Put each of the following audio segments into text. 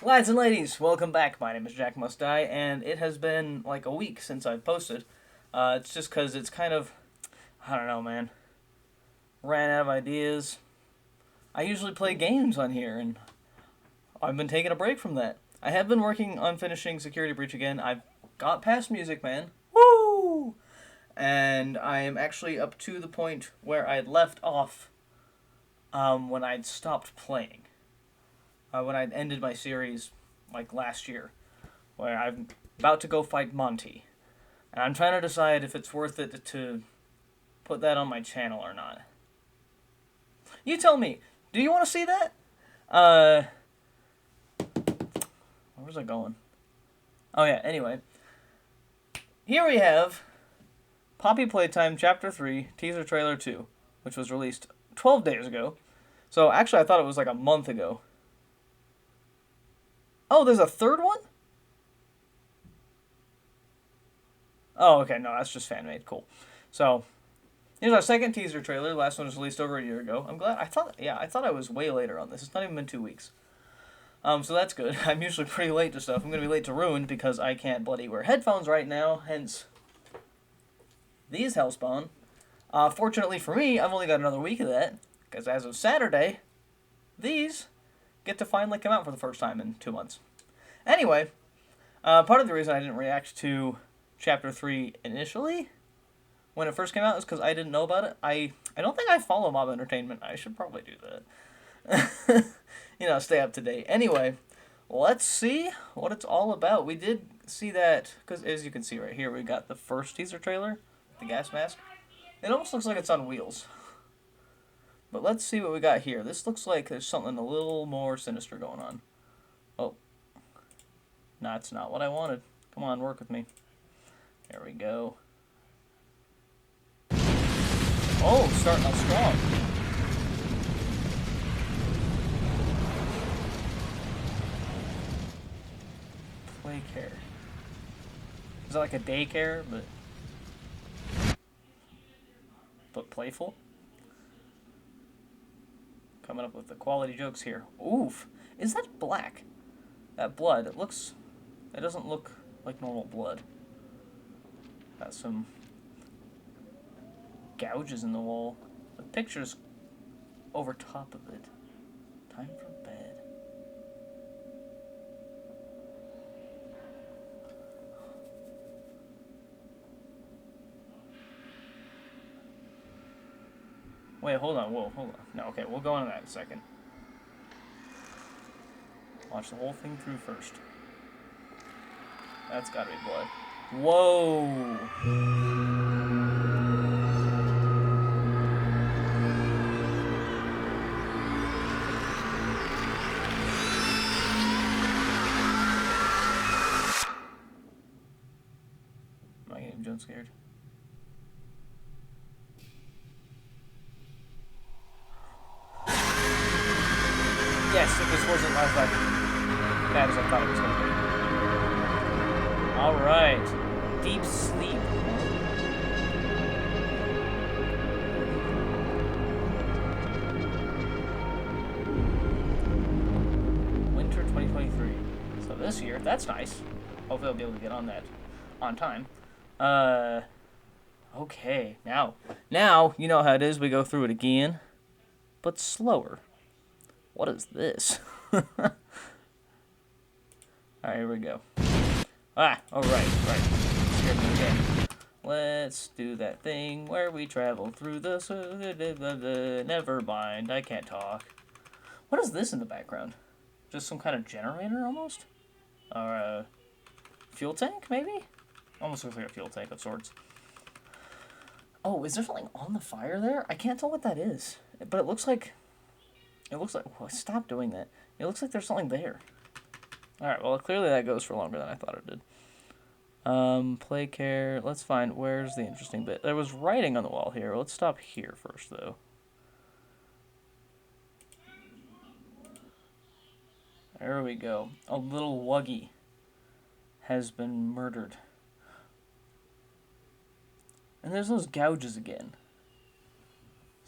Lads and ladies, welcome back. My name is Jack Must Die, and it has been like a week since I've posted. It's just because it's kind of, I don't know, man. Ran out of ideas. I usually play games on here, and I've been taking a break from that. I have been working on finishing Security Breach again. I've got past Music Man. Woo! And I am actually up to the point where I left off when I'd stopped playing. When I'd ended my series, like last year, where I'm about to go fight Monty. And I'm trying to decide if it's worth it to put that on my channel or not. You tell me, do you want to see that? Where was I going? Oh yeah, anyway. Here we have Poppy Playtime Chapter 3, Teaser Trailer 2, which was released 12 days ago. So actually I thought it was like a month ago. Oh, there's a third one? Oh, okay, no, that's just fan-made. Cool. So, here's our second teaser trailer. The last one was released over a year ago. I'm glad. I thought I was way later on this. It's not even been 2 weeks. So that's good. I'm usually pretty late to stuff. I'm going to be late to Ruin because I can't bloody wear headphones right now, hence these hellspawn. Fortunately for me, I've only got another week of that, because as of Saturday, these get to finally come out for the first time in 2 months. Anyway, part of the reason I didn't react to Chapter 3 initially, when it first came out, is because I didn't know about it. I don't think I follow Mob Entertainment. I should probably do that. Stay up to date. Anyway, let's see what it's all about. We did see that, because as you can see right here, we got the first teaser trailer, the gas mask. It almost looks like it's on wheels. But let's see what we got here. This looks like there's something a little more sinister going on. Oh. No, that's not what I wanted. Come on, work with me. There we go. Oh, starting off strong. Play care. Is that like a daycare, but playful? Coming up with the quality jokes here. Oof. Is that black? That blood, it doesn't look like normal blood. Got some gouges in the wall. The picture's over top of it. Time for bed. Wait, hold on. Whoa, hold on. No, okay, we'll go into that in a second. Watch the whole thing through first. That's gotta be blood. Whoa! Am I getting jump scared? Yes, if this wasn't as bad as I thought it was going to be. Alright. Deep sleep. Winter 2023. So this year, that's nice. Hopefully I'll be able to get on that on time. Okay. Now, you know how it is. We go through it again, but slower. What is this? Alright, here we go. Alright. Scared me again. Let's do that thing where we travel through the... Never mind, I can't talk. What is this in the background? Just some kind of generator, almost? Or a fuel tank, maybe? Almost looks like a fuel tank of sorts. Oh, is there something on the fire there? I can't tell what that is. But it looks like... Oh, stop doing that. It looks like there's something there. Alright, well, clearly that goes for longer than I thought it did. Play care. Let's find where's the interesting bit. There was writing on the wall here. Let's stop here first, though. There we go. A little wuggy has been murdered. And there's those gouges again.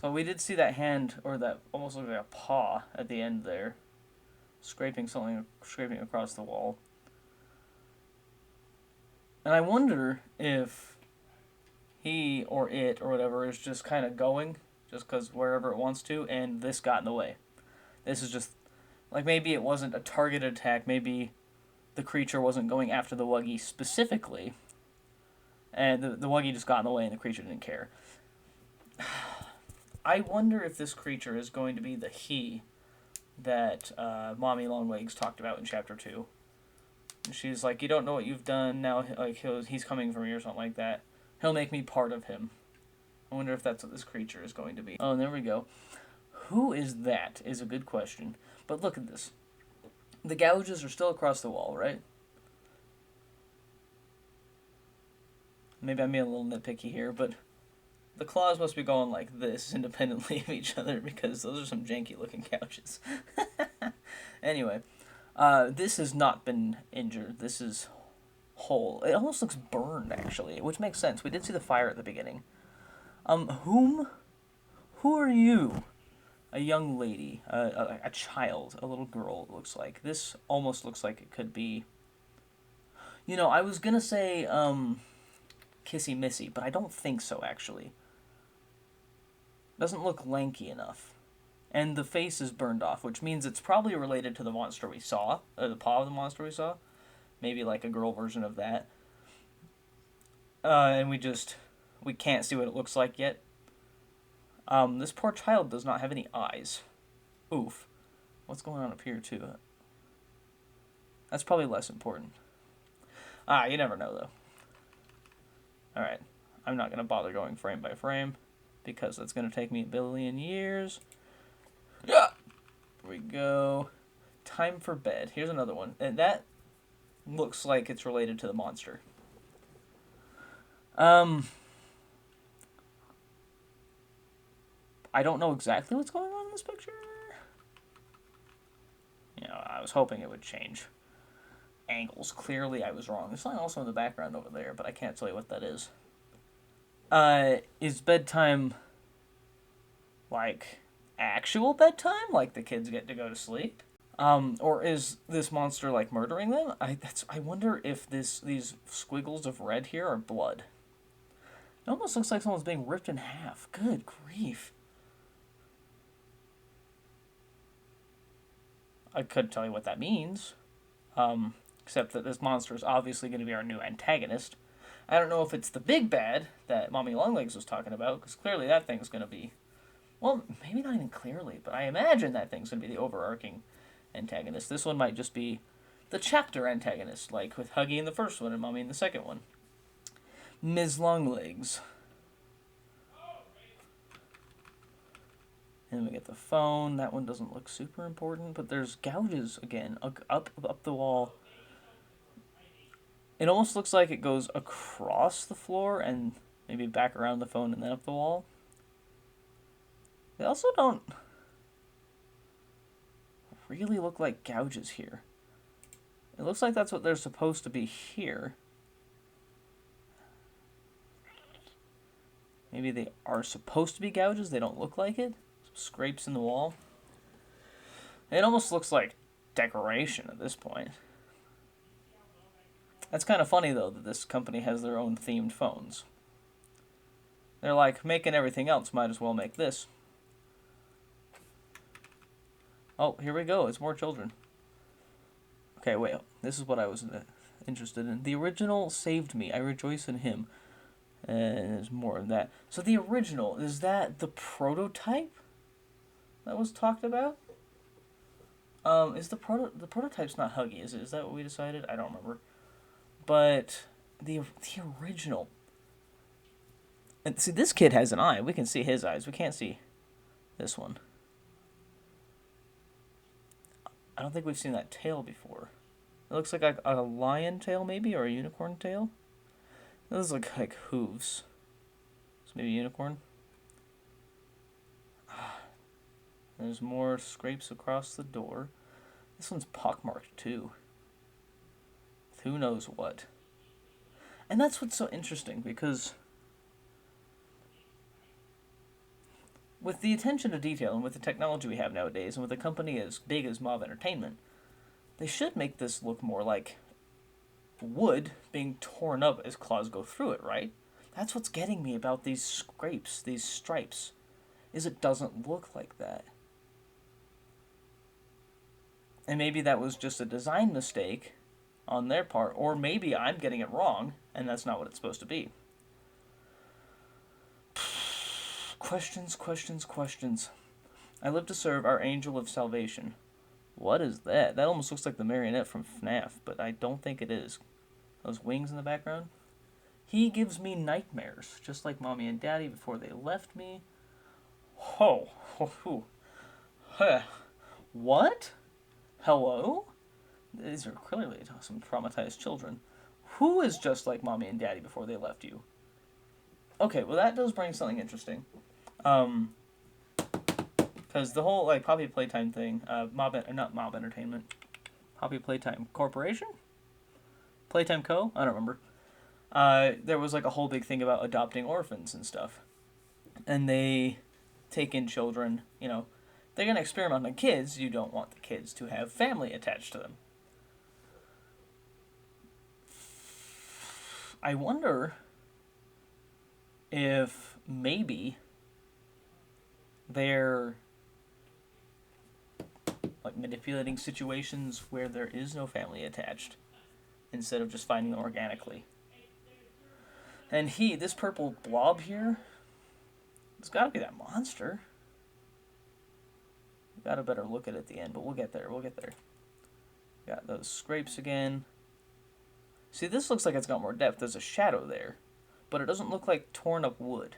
So we did see that hand, or that almost looked like a paw at the end there. scraping across the wall. And I wonder if he or it or whatever is just kind of going just because wherever it wants to, and this got in the way. This is just like maybe it wasn't a targeted attack. Maybe the creature wasn't going after the Wuggy specifically, and the Wuggy just got in the way, and the creature didn't care. I wonder if this creature is going to be the he that Mommy Longlegs talked about in Chapter 2. And she's like, you don't know what you've done, now like he's coming for me or something like that. He'll make me part of him. I wonder if that's what this creature is going to be. Oh, and there we go. Who is that is a good question. But look at this. The gouges are still across the wall, right? Maybe I'm being a little nitpicky here, but the claws must be going like this independently of each other because those are some janky looking couches. Anyway, this has not been injured. This is whole. It almost looks burned actually, which makes sense. We did see the fire at the beginning. Who are you? A young lady, a child, a little girl, it looks like. This almost looks like it could be... You know, I was gonna say, Kissy Missy, but I don't think so, actually. Doesn't look lanky enough. And the face is burned off, which means it's probably related to the monster we saw, or the paw of the monster we saw. Maybe like a girl version of that. And we can't see what it looks like yet. This poor child does not have any eyes. Oof. What's going on up here, too? That's probably less important. You never know, though. Alright. I'm not going to bother going frame by frame, because that's going to take me a billion years. Yeah! Here we go. Time for bed. Here's another one. And that looks like it's related to the monster. I don't know exactly what's going on in this picture. You know, I was hoping it would change angles. Clearly, I was wrong. There's something also in the background over there, but I can't tell you what that is. Is bedtime like actual bedtime? Like the kids get to go to sleep? Or is this monster like murdering them? I wonder if these squiggles of red here are blood. It almost looks like someone's being ripped in half. Good grief. I couldn't tell you what that means, except that this monster is obviously going to be our new antagonist. I don't know if it's the big bad that Mommy Longlegs was talking about, because clearly that thing's going to be, well, maybe not even clearly, but I imagine that thing's going to be the overarching antagonist. This one might just be the chapter antagonist, like with Huggy in the first one and Mommy in the second one. Ms. Longlegs. And we get the phone. That one doesn't look super important, but there's gouges again up the wall. It almost looks like it goes across the floor and maybe back around the phone and then up the wall. They also don't really look like gouges here. It looks like that's what they're supposed to be here. Maybe they are supposed to be gouges. They don't look like it. Scrapes in the wall. It almost looks like decoration at this point. That's kind of funny, though, that this company has their own themed phones. They're like, making everything else, might as well make this. Oh, here we go. It's more children. Okay, wait. This is what I was interested in. The original saved me. I rejoice in him. And there's more of that. So the original, is that the prototype that was talked about? Is the prototype's not Huggy, is it? Is that what we decided? I don't remember. But the original. And see, this kid has an eye. We can see his eyes. We can't see this one. I don't think we've seen that tail before. It looks like a lion tail, maybe, or a unicorn tail. Those look like hooves. So maybe a unicorn. There's more scrapes across the door. This one's pockmarked too. Who knows what. And that's what's so interesting, because with the attention to detail and with the technology we have nowadays, and with a company as big as Mob Entertainment, They should make this look more like wood being torn up as claws go through it, right? That's what's getting me about these scrapes, these stripes, is it doesn't look like that. And maybe that was just a design mistake on their part, or maybe I'm getting it wrong, and that's not what it's supposed to be. Questions, questions, questions. I live to serve our angel of salvation. What is that? That almost looks like the marionette from FNAF, but I don't think it is. Those wings in the background? He gives me nightmares, just like Mommy and Daddy before they left me. Ho. Ho. Huh. What? Hello? These are clearly some traumatized children. Who is just like Mommy and Daddy before they left you? Okay, well that does bring something interesting. Because the whole like Poppy Playtime thing, not Mob Entertainment, Poppy Playtime Corporation, Playtime Co. I don't remember. There was like a whole big thing about adopting orphans and stuff, and they take in children. You know, they're gonna experiment on kids. You don't want the kids to have family attached to them. I wonder if maybe they're like manipulating situations where there is no family attached instead of just finding them organically. And this purple blob here, it's got to be that monster. We got a better look at it at the end, but we'll get there. Got those scrapes again. See, this looks like it's got more depth. There's a shadow there, but it doesn't look like torn up wood.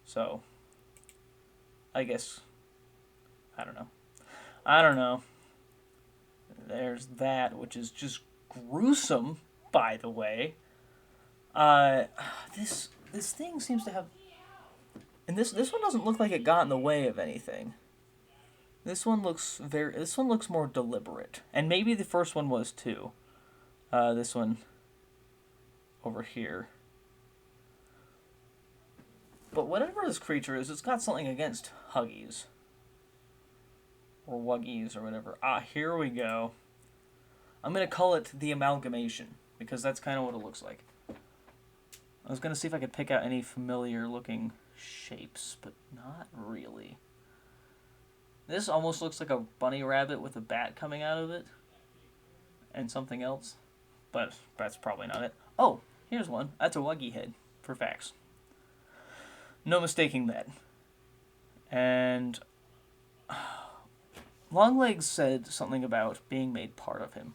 So, I guess, I don't know. There's that, which is just gruesome, by the way. This thing seems to have, and this one doesn't look like it got in the way of anything. This one looks more deliberate, and maybe the first one was too. This one over here. But whatever this creature is, it's got something against Huggies. Or Wuggies, or whatever. Here we go. I'm going to call it the amalgamation, because that's kind of what it looks like. I was going to see if I could pick out any familiar looking shapes, but not really. This almost looks like a bunny rabbit with a bat coming out of it. And something else. But that's probably not it. Oh, here's one. That's a Wuggy head, for facts. No mistaking that. And Longlegs said something about being made part of him.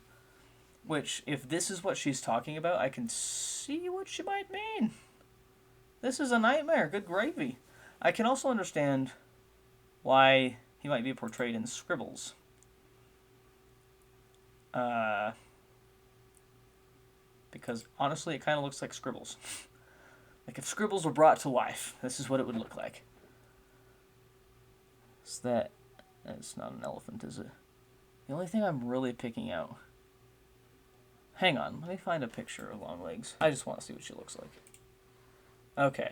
Which, if this is what she's talking about, I can see what she might mean. This is a nightmare. Good gravy. I can also understand why he might be portrayed in scribbles. Because, honestly, it kind of looks like scribbles. Like, if scribbles were brought to life, this is what it would look like. That's not an elephant, is it? The only thing I'm really picking out... Hang on, let me find a picture of Longlegs. I just want to see what she looks like. Okay.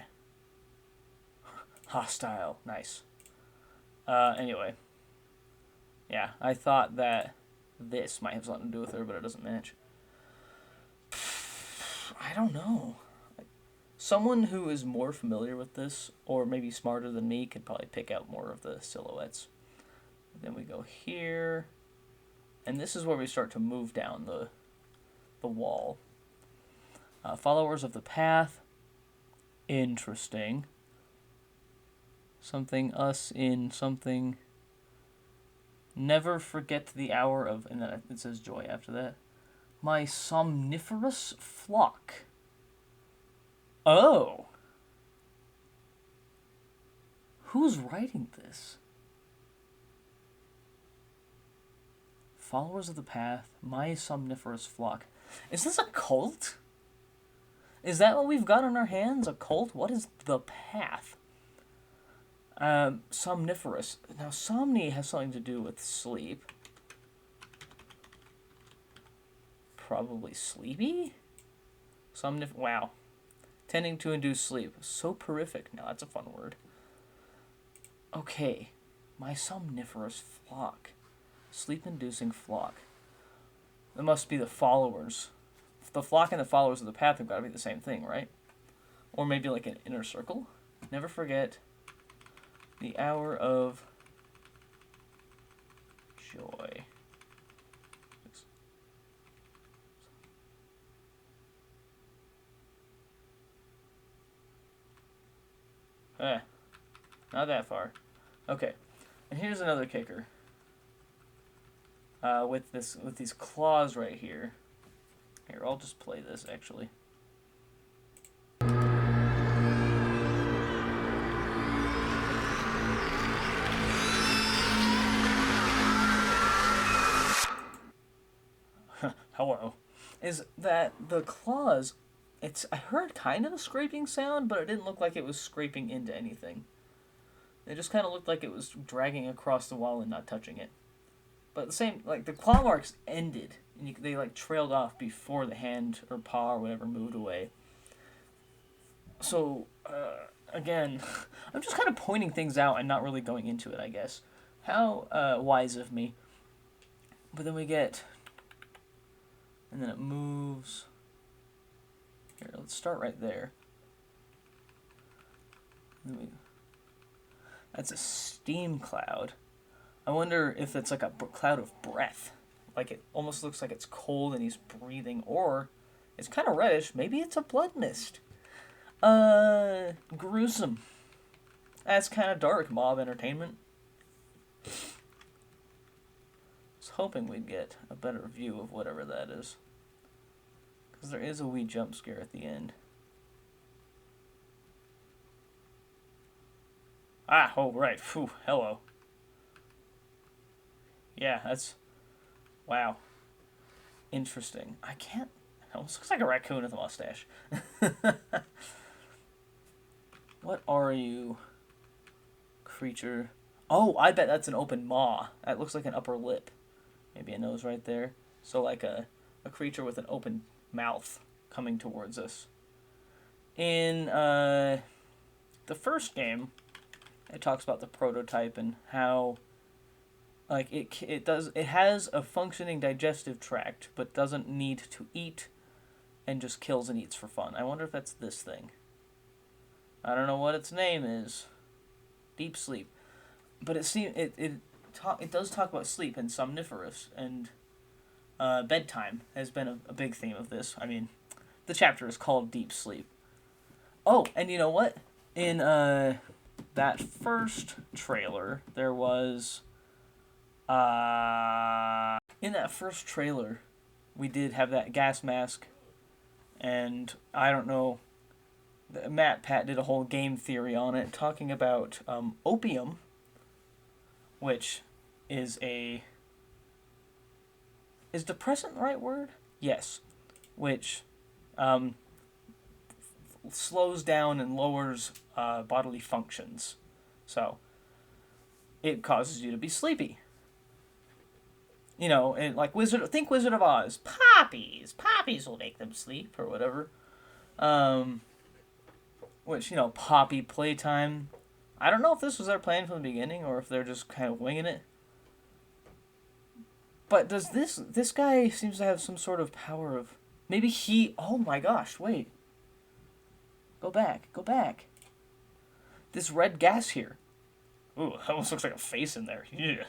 Hostile. Nice. Anyway. Yeah, I thought that this might have something to do with her, but it doesn't match. I don't know. Someone who is more familiar with this, or maybe smarter than me, could probably pick out more of the silhouettes. Then we go here. And this is where we start to move down the wall. Followers of the path. Interesting. Something us in something. Never forget the hour of... And then it says joy after that. My somniferous flock. Oh. Who's writing this? Followers of the path, my somniferous flock. Is this a cult? Is that what we've got on our hands? A cult? What is the path? Somniferous. Now, somni has something to do with sleep. Probably sleepy? Wow. Tending to induce sleep. Soporific. Now, that's a fun word. Okay. My somniferous flock. Sleep-inducing flock. That must be the followers. The flock and the followers of the path have got to be the same thing, right? Or maybe like an inner circle. Never forget the hour of joy. Not that far. Okay, and here's another kicker. With these claws right here. Here, I'll just play this actually. Hello. Is that the claws? I heard kind of a scraping sound, but it didn't look like it was scraping into anything. It just kind of looked like it was dragging across the wall and not touching it. But the same, like the claw marks ended, and they like trailed off before the hand or paw or whatever moved away. So again, I'm just kind of pointing things out and not really going into it, I guess. How wise of me. But then we get, and then it moves. Here, let's start right there. That's a steam cloud. I wonder if it's like a cloud of breath. Like it almost looks like it's cold and he's breathing. Or it's kind of reddish. Maybe it's a blood mist. Gruesome. That's kind of dark. Mob entertainment. I was hoping we'd get a better view of whatever that is. Because there is a wee jump scare at the end. Ah, oh, right. Phew, hello. Yeah, that's... Wow. Interesting. I can't... It almost looks like a raccoon with a mustache. What are you, creature? Oh, I bet that's an open maw. That looks like an upper lip. Maybe a nose right there. So like a creature with an open mouth coming towards us. In the first game, it talks about the prototype and how like it has a functioning digestive tract but doesn't need to eat and just kills and eats for fun. I wonder if that's this thing. I don't know what its name is. Deep sleep. But it does talk about sleep and somniferous, and bedtime has been a big theme of this. I mean, the chapter is called Deep Sleep. Oh, and you know what? In that first trailer, there was... in that first trailer, we did have that gas mask, and I don't know... Pat did a whole game theory on it, talking about opium, which is Is depressant the right word? Yes. Which slows down and lowers bodily functions. So, it causes you to be sleepy. You know, and like Wizard of Oz. Poppies will make them sleep, or whatever. Which, you know, Poppy Playtime. I don't know if this was their plan from the beginning or if they're just kind of winging it. But does this guy seems to have some sort of power of... Maybe he... Oh my gosh, wait. Go back. This red gas here. Ooh, that almost looks like a face in there. Yeah.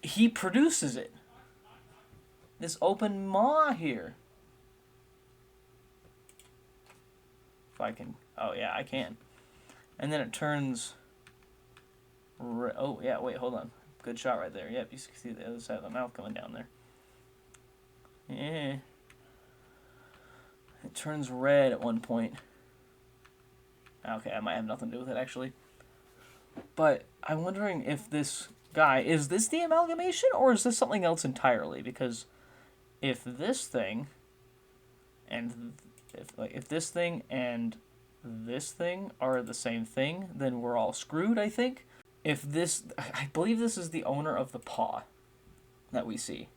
He produces it. This open maw here. If I can... Oh, yeah, I can. And then it turns... Oh, yeah, wait, hold on. Good shot right there. Yep, you can see the other side of the mouth coming down there. Yeah. It turns red at one point. Okay, I might have nothing to do with it, actually. But I'm wondering if this guy... Is this the amalgamation, or is this something else entirely? Because if this thing... And... If this thing and this thing are the same thing, then we're all screwed, I think. If this... I believe this is the owner of the paw that we see.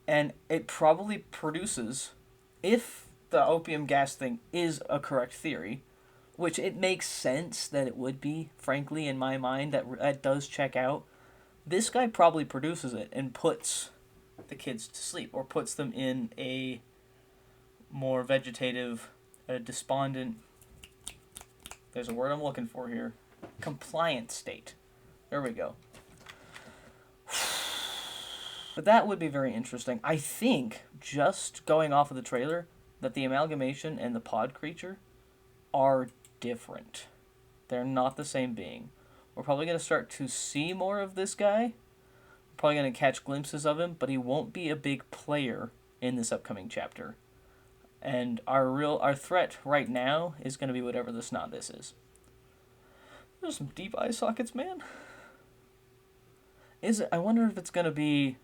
And it probably produces, if the opium gas thing is a correct theory, which it makes sense that it would be, frankly, in my mind, that does check out. This guy probably produces it and puts the kids to sleep, or puts them in a more vegetative, despondent, there's a word I'm looking for here, compliant state. There we go. But that would be very interesting. I think, just going off of the trailer, that the amalgamation and the pod creature are different. They're not the same being. We're probably going to start to see more of this guy. We're probably going to catch glimpses of him, but he won't be a big player in this upcoming chapter. And our threat right now is going to be whatever the snot this is. There's some deep eye sockets, man. I wonder if it's going to be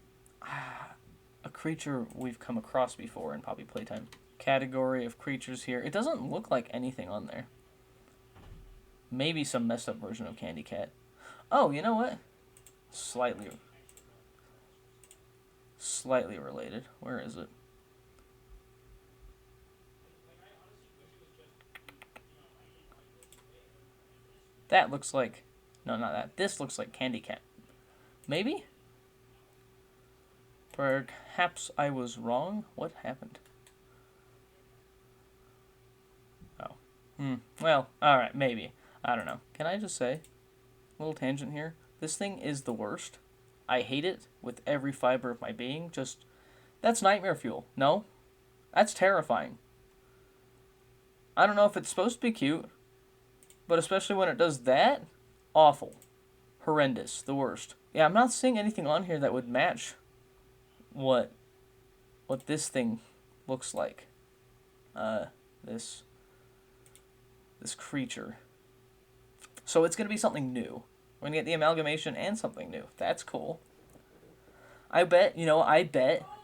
a creature we've come across before in Poppy Playtime. Category of creatures here. It doesn't look like anything on there. Maybe some messed up version of Candy Cat. Oh, you know what? Slightly related. Where is it? That looks like... No, not that. This looks like Candy Cat. Maybe? Perhaps I was wrong. What happened? Oh. Well, alright, maybe. I don't know. Can I just say, little tangent here, this thing is the worst. I hate it with every fiber of my being. Just, that's nightmare fuel. No? That's terrifying. I don't know if it's supposed to be cute, but especially when it does that, awful. Horrendous. The worst. Yeah, I'm not seeing anything on here that would match what this thing looks like. This creature. So it's going to be something new. We're going to get the amalgamation and something new. That's cool. I bet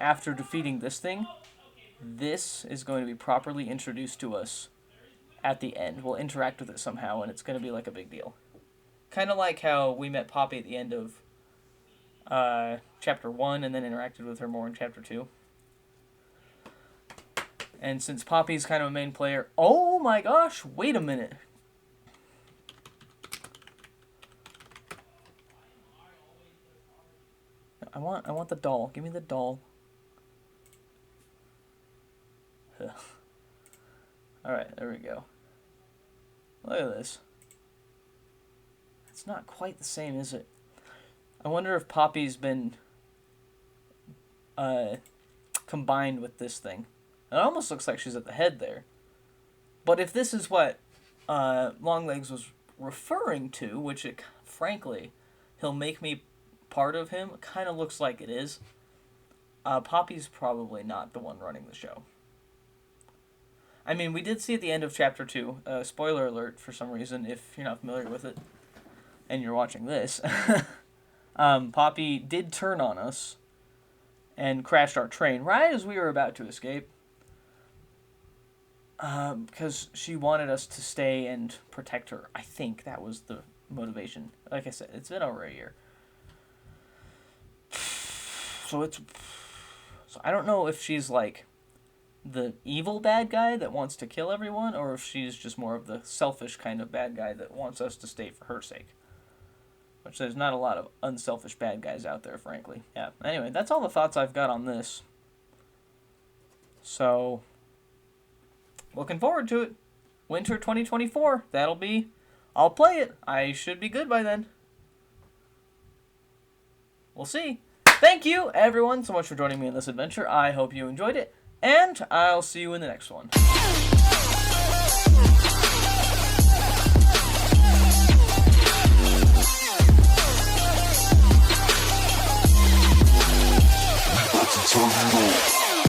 after defeating this thing, this is going to be properly introduced to us at the end. We'll interact with it somehow, and it's going to be like a big deal. Kind of like how we met Poppy at the end of Chapter 1 and then interacted with her more in Chapter 2. And since Poppy's kind of a main player... Oh my gosh! Wait a minute! I want the doll. Give me the doll. Alright, there we go. Look at this. It's not quite the same, is it? I wonder if Poppy's been combined with this thing. It almost looks like she's at the head there. But if this is what Longlegs was referring to, which it, frankly, he'll make me part of him, kind of looks like it is. Poppy's probably not the one running the show. I mean, we did see at the end of Chapter 2, spoiler alert for some reason, if you're not familiar with it, and you're watching this, Poppy did turn on us and crashed our train right as we were about to escape. Because she wanted us to stay and protect her. I think that was the motivation. Like I said, it's been over a year. So I don't know if she's like the evil bad guy that wants to kill everyone, or if she's just more of the selfish kind of bad guy that wants us to stay for her sake. Which there's not a lot of unselfish bad guys out there, frankly. Yeah, anyway, that's all the thoughts I've got on this. So, looking forward to it. Winter 2024, I'll play it. I should be good by then. We'll see. Thank you, everyone, so much for joining me in this adventure. I hope you enjoyed it, and I'll see you in the next one.